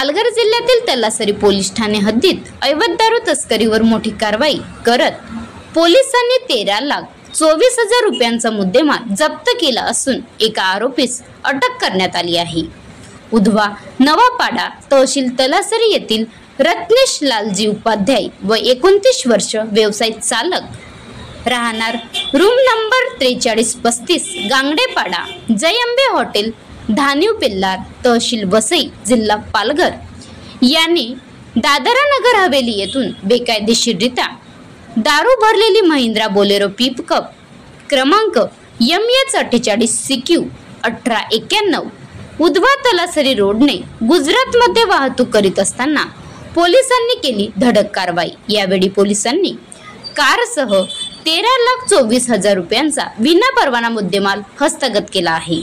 पालघर जिल्ह्यातील तलासरी पोलीस ठाणे हद्दीत अवैध दारू तस्करीवर मोठी कारवाई करत पोलिसांनी 13,24,000 रुपयांचा मुद्देमाल जप्त केला असून एका आरोपीस अटक करण्यात आली आहे। उधवा नवापाडा तहसील तलासरी येथील रत्नेश लालजी उपाध्याय व 29 वर्ष व्यवसाय चालक राहणार रूम नंबर 4335 गांगडेपाडा जय अंबे हॉटेल धानिव पिल्लार तहसील वसई जिल्हा पालघर यांनी दादरा नगर हवेली येथून बेकायदेशीररित्या दारू भरलेली महिंद्रा बोलेरो पिकअप क्रमांक MH 48 CQ 1891 उधवा तलासरी रोडने गुजरात मध्ये वाहतूक करीत असताना पोलिसांनी केली धडक कारवाई। यावेळी पोलिसांनी कारसह 13,24,000 रुपयांचा विनापरवाना मुद्देमाल हस्तगत केला आहे।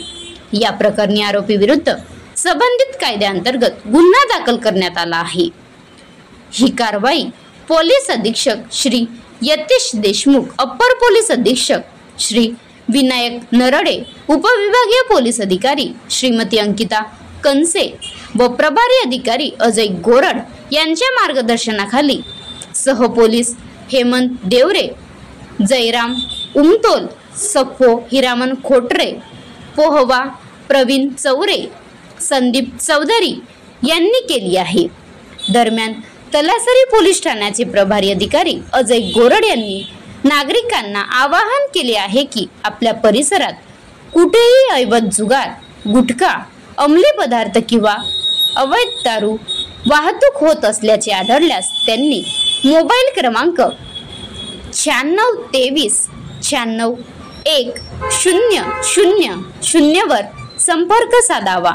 या प्रकरणी आरोपी विरुद्ध संबंधित कायद्याअंतर्गत गुन्हा दाखल करण्यात आला आहे। ही कारवाई पोलीस अधीक्षक श्री यतीश देशमुख, अप्पर पोलीस अधीक्षक श्री विनायक नरडे, उपविभागीय पोलीस अधिकारी श्रीमती अंकिता कंसे व प्रभारी अधिकारी अजय गोरड यांच्या मार्गदर्शनाखाली सह पोलीस हेमंत देवरे, जयराम उमतोल, सफो हिरामन खोटरे, पोहवा प्रवीण चौरे, संदीप चौधरी यांनी केली आहे। दरम्यान तलासरी पोलीस ठाण्याचे प्रभारी अधिकारी अजय गोरड यांनी नागरिकांना आवाहन केले आहे की आपल्या परिसरात कुठेही अवैध जुगार, गुटखा, अंमली पदार्थ किंवा अवैध दारू वाहतूक होत असल्याचे आढळल्यास त्यांनी मोबाईल क्रमांक 9623 96 1000 वर संपर्क साधावा।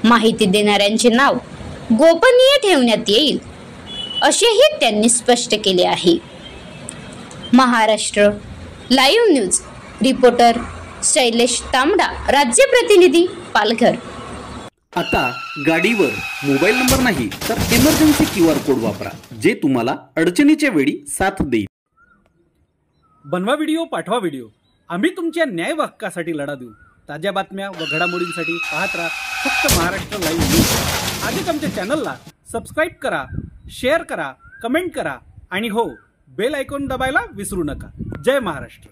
माहिती देणाऱ्यांचे नाव गोपनीय ठेवण्यात येईल असेही त्यांनी स्पष्ट केले आहे। Maharashtra live news reporter Shailesh तांबडा, राज्य प्रतिनिधी पालघर। आता गाडीवर मोबाईल नंबर नाही तर इमर्जन्सी QR कोड वापरा, जे तुम्हाला अडचणीच्या वेळी साथ देईल। बनवा व्हिडिओ, पाठवा व्हिडिओ, आम्ही तुमच्या न्याय व हक्कासाठी लढा देऊ। ताज्या बातम्या व घडामोडींसाठी पाहत राहा फक्त महाराष्ट्र लाईव्ह न्यूज। आजच आमच्या चॅनलला सबस्क्राईब करा, शेअर करा, कमेंट करा आणि हो, बेल आयकॉन दाबायला विसरू नका। जय महाराष्ट्र।